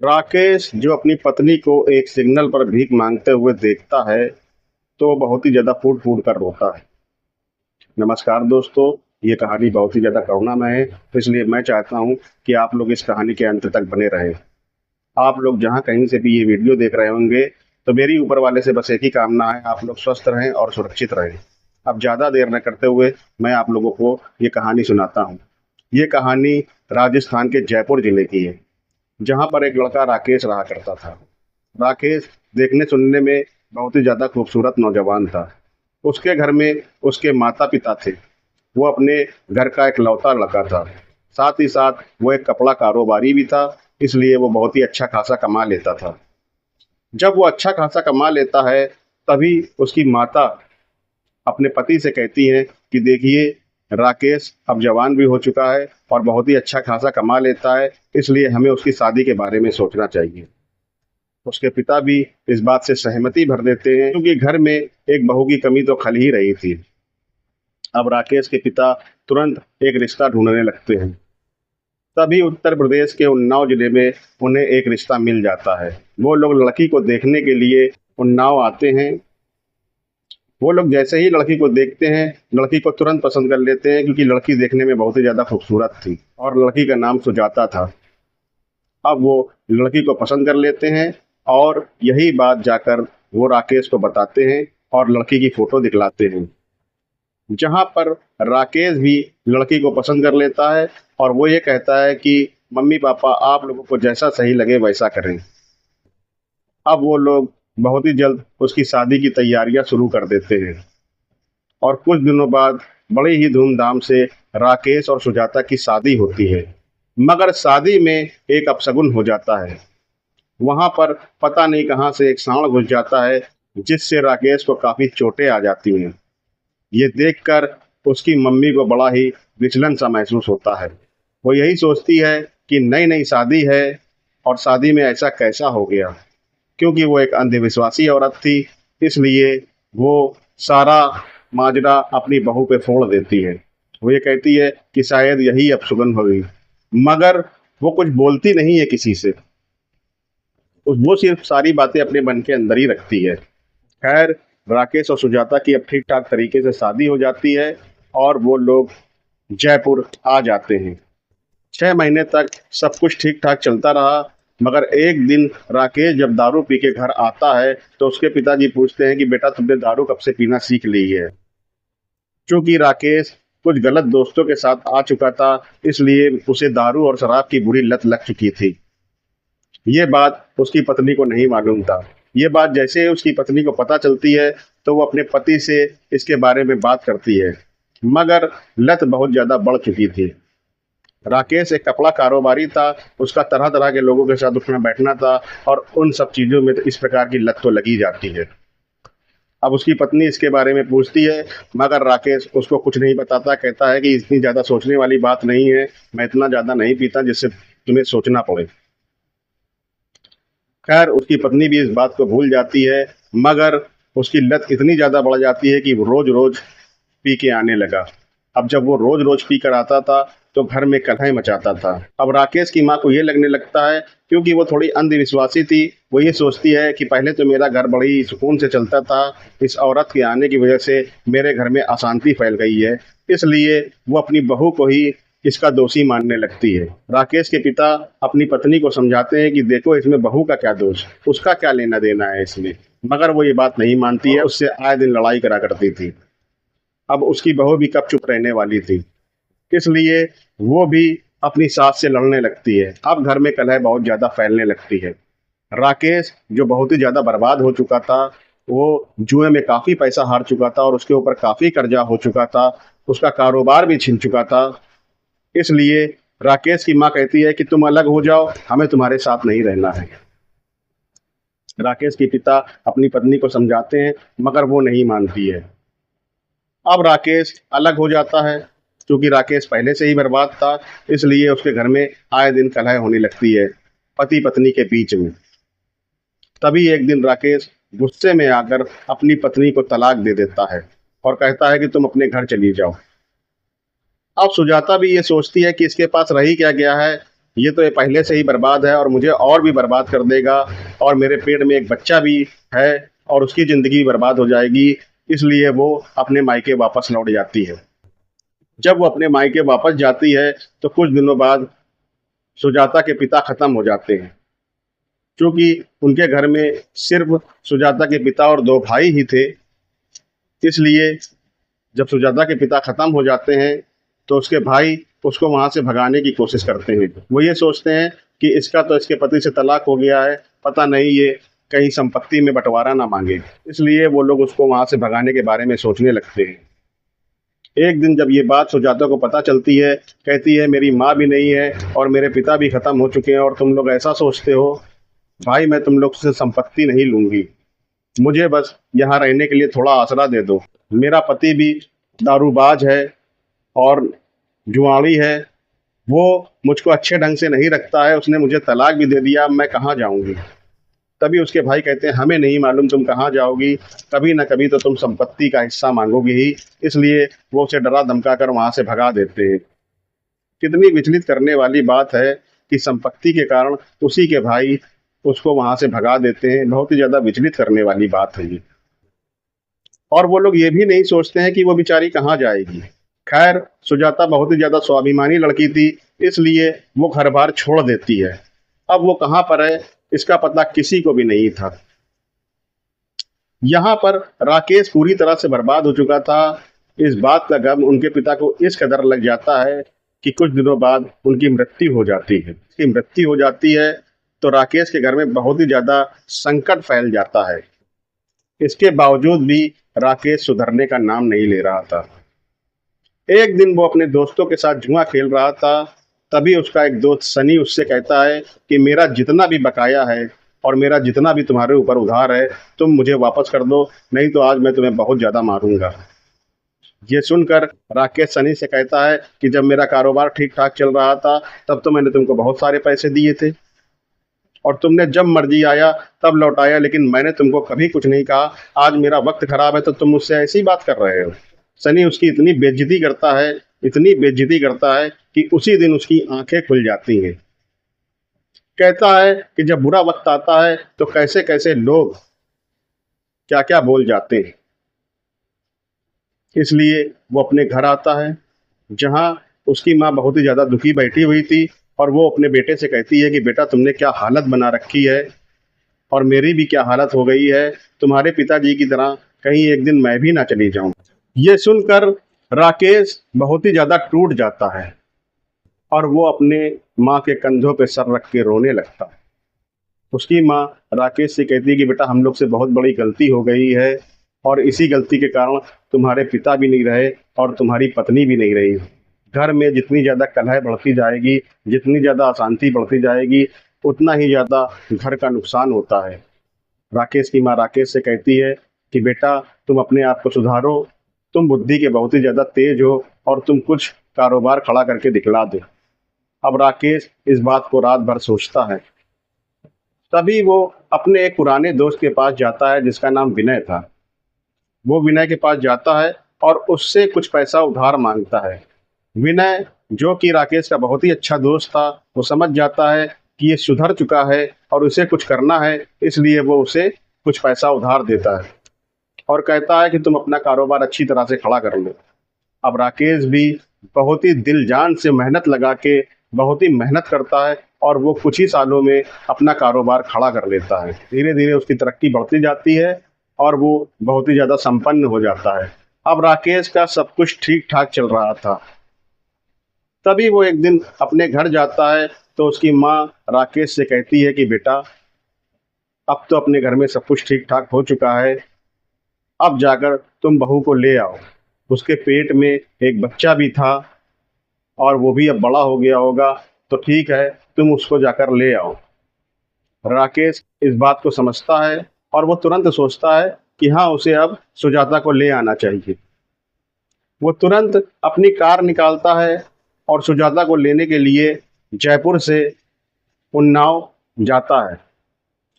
राकेश जो अपनी पत्नी को एक सिग्नल पर भीख मांगते हुए देखता है तो बहुत ही ज्यादा फूट फूट कर रोता है। नमस्कार दोस्तों, ये कहानी बहुत ही ज्यादा करुणामय है, तो इसलिए मैं चाहता हूँ कि आप लोग इस कहानी के अंत तक बने रहें। आप लोग जहाँ कहीं से भी ये वीडियो देख रहे होंगे, तो मेरी ऊपर वाले से बस एक ही कामना है, आप लोग स्वस्थ रहें और सुरक्षित रहें। अब ज़्यादा देर न करते हुए मैं आप लोगों को ये कहानी सुनाता हूँ। ये कहानी राजस्थान के जयपुर जिले की है, जहाँ पर एक लड़का राकेश रहा करता था। राकेश देखने सुनने में बहुत ही ज़्यादा खूबसूरत नौजवान था। उसके घर में उसके माता पिता थे। वो अपने घर का इकलौता लड़का था। साथ ही साथ वो एक कपड़ा कारोबारी भी था, इसलिए वो बहुत ही अच्छा खासा कमा लेता था। जब वो अच्छा खासा कमा लेता है, तभी उसकी माता अपने पति से कहती हैं कि देखिए, राकेश अब जवान भी हो चुका है और बहुत ही अच्छा खासा कमा लेता है, इसलिए हमें उसकी शादी के बारे में सोचना चाहिए। उसके पिता भी इस बात से सहमति भर देते हैं, क्योंकि घर में एक बहू की कमी तो खल ही रही थी। अब राकेश के पिता तुरंत एक रिश्ता ढूंढने लगते हैं। तभी उत्तर प्रदेश के उन्नाव जिले में उन्हें एक रिश्ता मिल जाता है। वो लोग लड़की को देखने के लिए उन्नाव आते हैं। वो लोग जैसे ही लड़की को देखते हैं, लड़की को तुरंत पसंद कर लेते हैं, क्योंकि लड़की देखने में बहुत ही ज़्यादा खूबसूरत थी और लड़की का नाम सुजाता था। अब वो लड़की को पसंद कर लेते हैं और यही बात जाकर वो राकेश को बताते हैं और लड़की की फ़ोटो दिखलाते हैं। जहाँ पर राकेश भी लड़की को पसंद कर लेता है और वो ये कहता है कि मम्मी पापा आप लोगों को जैसा सही लगे वैसा करें। अब वो लोग बहुत ही जल्द उसकी शादी की तैयारियां शुरू कर देते हैं और कुछ दिनों बाद बड़े ही धूमधाम से राकेश और सुजाता की शादी होती है। मगर शादी में एक अपशगुन हो जाता है। वहां पर पता नहीं कहां से एक सांड घुस जाता है, जिससे राकेश को काफी चोटें आ जाती हैं। ये देखकर उसकी मम्मी को बड़ा ही विचलन सा महसूस होता है। वो यही सोचती है कि नई नई शादी है और शादी में ऐसा कैसा हो गया, क्योंकि वो एक अंधविश्वासी औरत थी। इसलिए वो सारा माजरा अपनी बहू पे फोड़ देती है। वो ये कहती है कि शायद यही अपशगुन होगी, मगर वो कुछ बोलती नहीं है किसी से। वो सिर्फ सारी बातें अपने मन के अंदर ही रखती है। खैर, राकेश और सुजाता की अब ठीक ठाक तरीके से शादी हो जाती है और वो लोग जयपुर आ जाते हैं। 6 महीने तक सब कुछ ठीक ठाक चलता रहा, मगर एक दिन राकेश जब दारू पी के घर आता है, तो उसके पिताजी पूछते हैं कि बेटा तुमने दारू कब से पीना सीख ली है। चूंकि राकेश कुछ गलत दोस्तों के साथ आ चुका था, इसलिए उसे दारू और शराब की बुरी लत लग चुकी थी। ये बात उसकी पत्नी को नहीं मालूम था। ये बात जैसे ही उसकी पत्नी को पता चलती है, तो वो अपने पति से इसके बारे में बात करती है, मगर लत बहुत ज़्यादा बढ़ चुकी थी। राकेश एक कपड़ा कारोबारी था, उसका तरह तरह के लोगों के साथ उठना बैठना था और उन सब चीज़ों में तो इस प्रकार की लत तो लगी जाती है। अब उसकी पत्नी इसके बारे में पूछती है, मगर राकेश उसको कुछ नहीं बताता। कहता है कि इतनी ज़्यादा सोचने वाली बात नहीं है, मैं इतना ज़्यादा नहीं पीता जिससे तुम्हें सोचना पड़े। खैर, उसकी पत्नी भी इस बात को भूल जाती है, मगर उसकी लत इतनी ज़्यादा बढ़ जाती है कि वो रोज़ रोज़ पी के आने लगा। अब जब वो रोज़ रोज़ पी कर आता था, तो घर में कलह मचाता था। अब राकेश की माँ को ये लगने लगता है, क्योंकि वो थोड़ी अंधविश्वासी थी, वो ये सोचती है कि पहले तो मेरा घर बड़ी सुकून से चलता था, इस औरत के आने की वजह से मेरे घर में अशांति फैल गई है। इसलिए वो अपनी बहू को ही इसका दोषी मानने लगती है। राकेश के पिता अपनी पत्नी को समझाते हैं कि देखो, इसमें बहू का क्या दोष, उसका क्या लेना देना है इसमें। मगर वो ये बात नहीं मानती है, उससे आए दिन लड़ाई करा करती थी। अब उसकी बहू भी कब चुप रहने वाली थी, इसलिए वो भी अपनी सास से लड़ने लगती है। अब घर में कलह बहुत ज़्यादा फैलने लगती है। राकेश जो बहुत ही ज़्यादा बर्बाद हो चुका था, वो जुए में काफ़ी पैसा हार चुका था और उसके ऊपर काफ़ी कर्जा हो चुका था। उसका कारोबार भी छिन चुका था। इसलिए राकेश की माँ कहती है कि तुम अलग हो जाओ, हमें तुम्हारे साथ नहीं रहना है। राकेश के पिता अपनी पत्नी को समझाते हैं, मगर वो नहीं मानती है। अब राकेश अलग हो जाता है। क्योंकि राकेश पहले से ही बर्बाद था, इसलिए उसके घर में आए दिन कलह होने लगती है पति पत्नी के बीच में। तभी एक दिन राकेश गुस्से में आकर अपनी पत्नी को तलाक दे देता है और कहता है कि तुम अपने घर चली जाओ। अब सुजाता भी ये सोचती है कि इसके पास रही क्या गया है, ये तो ये पहले से ही बर्बाद है और मुझे और भी बर्बाद कर देगा, और मेरे पेट में एक बच्चा भी है और उसकी ज़िंदगी बर्बाद हो जाएगी। इसलिए वो अपने मायके वापस लौट जाती है। जब वो अपने मायके वापस जाती है तो कुछ दिनों बाद सुजाता के पिता ख़त्म हो जाते हैं। क्योंकि उनके घर में सिर्फ सुजाता के पिता और 2 भाई ही थे, इसलिए जब सुजाता के पिता ख़त्म हो जाते हैं तो उसके भाई उसको वहाँ से भगाने की कोशिश करते हैं। वो ये सोचते हैं कि इसका तो इसके पति से तलाक हो गया है, पता नहीं ये कहीं संपत्ति में बंटवारा ना मांगे, इसलिए वो लोग उसको वहाँ से भगाने के बारे में सोचने लगते हैं। एक दिन जब ये बात सुजाता को पता चलती है, कहती है मेरी माँ भी नहीं है और मेरे पिता भी ख़त्म हो चुके हैं और तुम लोग ऐसा सोचते हो। भाई मैं तुम लोग से संपत्ति नहीं लूँगी, मुझे बस यहाँ रहने के लिए थोड़ा आसरा दे दो। मेरा पति भी दारूबाज है और जुआड़ी है, वो मुझको अच्छे ढंग से नहीं रखता है, उसने मुझे तलाक भी दे दिया, अब मैं कहाँ जाऊँगी। तभी उसके भाई कहते हैं हमें नहीं मालूम तुम कहाँ जाओगी, कभी ना कभी तो तुम संपत्ति का हिस्सा मांगोगी ही, इसलिए वो उसे डरा धमका कर वहाँ से भगा देते हैं। कितनी विचलित करने वाली बात है कि संपत्ति के कारण उसी के भाई उसको वहाँ से भगा देते हैं। बहुत ही ज़्यादा विचलित करने वाली बात है ये। और वो लोग ये भी नहीं सोचते हैं कि वो बेचारी कहाँ जाएगी। खैर सुजाता बहुत ही ज़्यादा स्वाभिमानी लड़की थी, इसलिए वो घर बार छोड़ देती है। अब वो कहाँ पर है इसका पता किसी को भी नहीं था। यहाँ पर राकेश पूरी तरह से बर्बाद हो चुका था। इस बात का गम उनके पिता को इस कदर लग जाता है कि कुछ दिनों बाद उनकी मृत्यु हो जाती है। उसकी मृत्यु हो जाती है तो राकेश के घर में बहुत ही ज़्यादा संकट फैल जाता है। इसके बावजूद भी राकेश सुधरने का नाम नहीं ले रहा था। एक दिन वो अपने दोस्तों के साथ जुआ खेल रहा था, तभी उसका एक दोस्त सनी उससे कहता है कि मेरा जितना भी बकाया है और मेरा जितना भी तुम्हारे ऊपर उधार है तुम मुझे वापस कर दो, नहीं तो आज मैं तुम्हें बहुत ज़्यादा मारूंगा। ये सुनकर राकेश सनी से कहता है कि जब मेरा कारोबार ठीक ठाक चल रहा था तब तो मैंने तुमको बहुत सारे पैसे दिए थे और तुमने जब मर्जी आया तब लौटाया, लेकिन मैंने तुमको कभी कुछ नहीं कहा। आज मेरा वक्त खराब है तो तुम मुझसे ऐसी बात कर रहे हो। सनी उसकी इतनी बेइज्जती करता है, इतनी बेइज्जती करता है कि उसी दिन उसकी आंखें खुल जाती हैं। कहता है कि जब बुरा वक्त आता है तो कैसे कैसे लोग क्या क्या बोल जाते हैं। इसलिए वो अपने घर आता है जहाँ उसकी माँ बहुत ही ज़्यादा दुखी बैठी हुई थी और वो अपने बेटे से कहती है कि बेटा तुमने क्या हालत बना रखी है और मेरी भी क्या हालत हो गई है, तुम्हारे पिताजी की तरह कहीं एक दिन मैं भी ना चली जाऊं। ये सुनकर राकेश बहुत ही ज़्यादा टूट जाता है और वो अपने माँ के कंधों पे सर रख के रोने लगता है। उसकी माँ राकेश से कहती है कि बेटा हम लोग से बहुत बड़ी गलती हो गई है और इसी गलती के कारण तुम्हारे पिता भी नहीं रहे और तुम्हारी पत्नी भी नहीं रही। घर में जितनी ज़्यादा कलह बढ़ती जाएगी, जितनी ज़्यादा अशांति बढ़ती जाएगी, उतना ही ज़्यादा घर का नुकसान होता है। राकेश की माँ राकेश से कहती है कि बेटा तुम अपने आप को सुधारो, तुम बुद्धि के बहुत ही ज़्यादा तेज हो और तुम कुछ कारोबार खड़ा करके दिखला दो। अब राकेश इस बात को रात भर सोचता है। तभी वो अपने एक पुराने दोस्त के पास जाता है जिसका नाम विनय था। वो विनय के पास जाता है और उससे कुछ पैसा उधार मांगता है। विनय जो कि राकेश का बहुत ही अच्छा दोस्त था, वो समझ जाता है कि ये सुधर चुका है और उसे कुछ करना है, इसलिए वो उसे कुछ पैसा उधार देता है और कहता है कि तुम अपना कारोबार अच्छी तरह से खड़ा कर लो। अब राकेश भी बहुत ही दिल जान से मेहनत लगा के बहुत ही मेहनत करता है और वो कुछ ही सालों में अपना कारोबार खड़ा कर लेता है। धीरे धीरे उसकी तरक्की बढ़ती जाती है और वो बहुत ही ज़्यादा संपन्न हो जाता है। अब राकेश का सब कुछ ठीक ठाक चल रहा था। तभी वो एक दिन अपने घर जाता है तो उसकी माँ राकेश से कहती है कि बेटा अब तो अपने घर में सब कुछ ठीक ठाक हो चुका है, अब जाकर तुम बहू को ले आओ। उसके पेट में एक बच्चा भी था और वो भी अब बड़ा हो गया होगा, तो ठीक है तुम उसको जाकर ले आओ। राकेश इस बात को समझता है और वो तुरंत सोचता है कि हाँ उसे अब सुजाता को ले आना चाहिए। वो तुरंत अपनी कार निकालता है और सुजाता को लेने के लिए जयपुर से उन्नाव जाता है।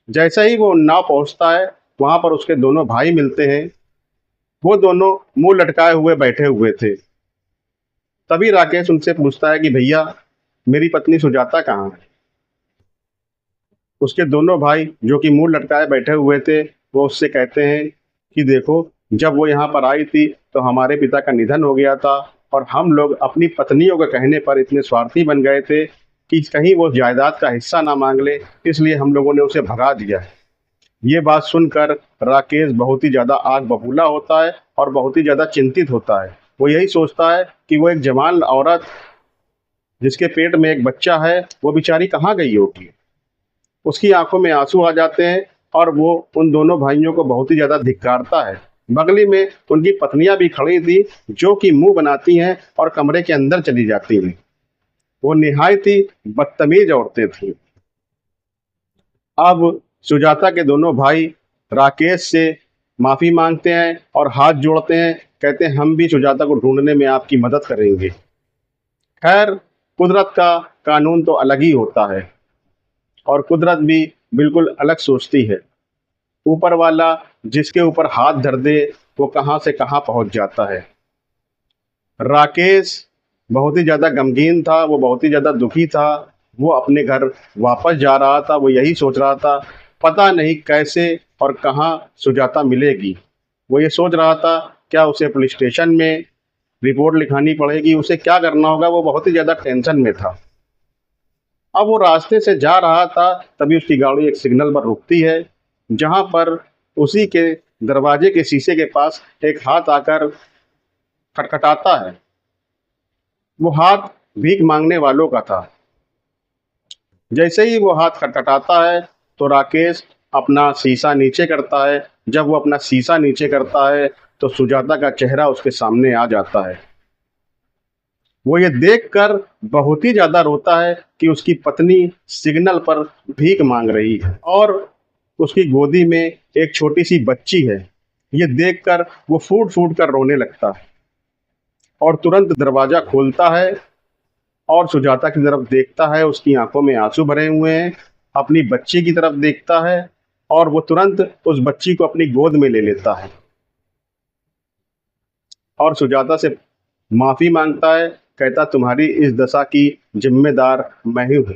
जैसे ही वो उन्नाव पहुंचता है वहाँ पर उसके दोनों भाई मिलते हैं। वो दोनों मुंह लटकाए हुए बैठे हुए थे। तभी राकेश उनसे पूछता है कि भैया मेरी पत्नी सुजाता कहाँ है। उसके दोनों भाई जो कि मुंह लटकाए बैठे हुए थे, वो उससे कहते हैं कि देखो, जब वो यहाँ पर आई थी तो हमारे पिता का निधन हो गया था और हम लोग अपनी पत्नियों के कहने पर इतने स्वार्थी बन गए थे कि कहीं वो जायदाद का हिस्सा ना मांग ले, इसलिए हम लोगों ने उसे भगा दिया है। ये बात सुनकर राकेश बहुत ही ज़्यादा आग बबूला होता है और बहुत ही ज़्यादा चिंतित होता है। वो यही सोचता है कि वो एक जवान औरत जिसके पेट में एक बच्चा है, वो बेचारी कहाँ गई होगी। उसकी आंखों में आंसू आ जाते हैं और वो उन दोनों भाइयों को बहुत ही ज़्यादा धिक्कारता है। बगली में उनकी पत्नियां भी खड़ी थी, जो कि मुंह बनाती हैं और कमरे के अंदर चली जाती हैं। वो निहायत ही बदतमीज औरतें थीं। अब सुजाता के दोनों भाई राकेश से माफ़ी मांगते हैं और हाथ जोड़ते हैं, कहते हैं हम भी सुजाता को ढूंढने में आपकी मदद करेंगे। खैर, कुदरत का कानून तो अलग ही होता है और कुदरत भी बिल्कुल अलग सोचती है। ऊपर वाला जिसके ऊपर हाथ धर दे वो कहाँ से कहाँ पहुंच जाता है। राकेश बहुत ही ज़्यादा गमगीन था, वो बहुत ही ज़्यादा दुखी था। वो अपने घर वापस जा रहा था। वो यही सोच रहा था, पता नहीं कैसे और कहाँ सुजाता मिलेगी। वो ये सोच रहा था, क्या उसे पुलिस स्टेशन में रिपोर्ट लिखानी पड़ेगी, उसे क्या करना होगा। वो बहुत ही ज़्यादा टेंशन में था। अब वो रास्ते से जा रहा था, तभी उसकी गाड़ी एक सिग्नल पर रुकती है, जहाँ पर उसी के दरवाजे के शीशे के पास एक हाथ आकर खटखटाता है। वो हाथ भीख मांगने वालों का था। जैसे ही वो हाथ खटखटाता है तो राकेश अपना शीशा नीचे करता है। जब वो अपना शीशा नीचे करता है तो सुजाता का चेहरा उसके सामने आ जाता है। वो ये देखकर बहुत ही ज़्यादा रोता है कि उसकी पत्नी सिग्नल पर भीख मांग रही है और उसकी गोदी में एक छोटी सी बच्ची है। ये देखकर वो फूट फूट कर रोने लगता है और तुरंत दरवाज़ा खोलता है और सुजाता की तरफ देखता है। उसकी आंखों में आंसू भरे हुए हैं। अपनी बच्ची की तरफ देखता है और वो तुरंत उस बच्ची को अपनी गोद में ले लेता है और सुजाता से माफ़ी मांगता है। कहता, तुम्हारी इस दशा की जिम्मेदार मैं ही हूँ।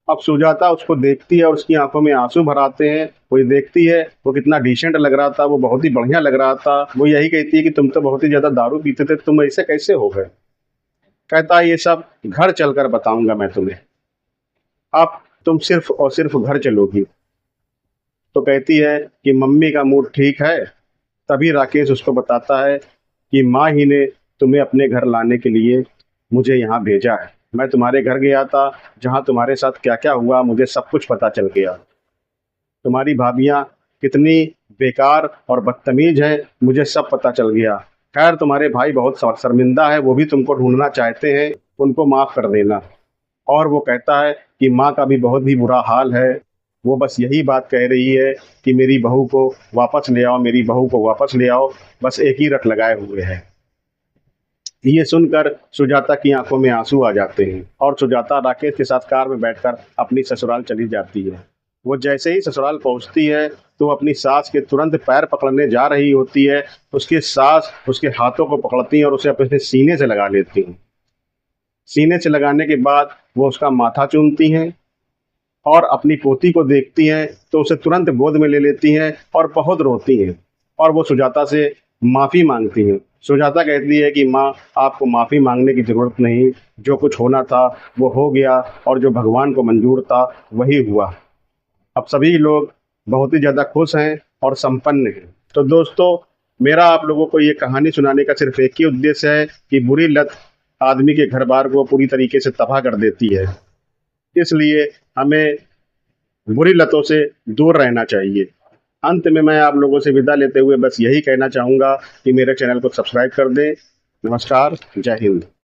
अब सुजाता उसको देखती है और उसकी आंखों में आंसू भर आते हैं। वो ये देखती है वो कितना डिसेंट लग रहा था, वो बहुत ही बढ़िया लग रहा था। वो यही कहती है कि तुम तो बहुत ही ज़्यादा दारू पीते थे, तुम ऐसे कैसे हो गए। कहता है, ये सब घर चलकर बताऊंगा मैं तुम्हें, अब तुम सिर्फ और सिर्फ घर चलोगी। तो कहती है कि मम्मी का मूड ठीक है। तभी राकेश उसको बताता है कि माँ ही ने तुम्हें अपने घर लाने के लिए मुझे यहाँ भेजा है। मैं तुम्हारे घर गया था, जहाँ तुम्हारे साथ क्या क्या हुआ मुझे सब कुछ पता चल गया। तुम्हारी भाभियाँ कितनी बेकार और बदतमीज हैं, मुझे सब पता चल गया। खैर, तुम्हारे भाई बहुत शर्मिंदा है, वो भी तुमको ढूंढना चाहते हैं, उनको माफ़ कर देना। और वो कहता है कि माँ का भी बहुत ही बुरा हाल है, वो बस यही बात कह रही है कि मेरी बहू को वापस ले आओ, मेरी बहू को वापस ले आओ, बस एक ही रट लगाए हुए है। ये सुनकर सुजाता की आंखों में आंसू आ जाते हैं और सुजाता राकेश के साथ कार में बैठकर अपनी ससुराल चली जाती है। वो जैसे ही ससुराल पहुंचती है तो वो अपनी सास के तुरंत पैर पकड़ने जा रही होती है। उसकी सास उसके हाथों को पकड़ती हैं और उसे अपने सीने से लगा लेती हैं। सीने से लगाने के बाद वो उसका माथा चूमती हैं और अपनी पोती को देखती हैं तो उसे तुरंत गोद में ले लेती हैं और बहुत रोती हैं और वो सुजाता से माफ़ी मांगती हैं। सुजाता कहती है कि माँ, आपको माफ़ी मांगने की ज़रूरत नहीं, जो कुछ होना था वो हो गया और जो भगवान को मंजूर था वही हुआ। अब सभी लोग बहुत ही ज़्यादा खुश हैं और संपन्न हैं। तो दोस्तों, मेरा आप लोगों को ये कहानी सुनाने का सिर्फ एक ही उद्देश्य है कि बुरी लत आदमी के घर बार को पूरी तरीके से तबाह कर देती है, इसलिए हमें बुरी लतों से दूर रहना चाहिए। अंत में मैं आप लोगों से विदा लेते हुए बस यही कहना चाहूँगा कि मेरे चैनल को सब्सक्राइब कर दें। नमस्कार, जय हिंद।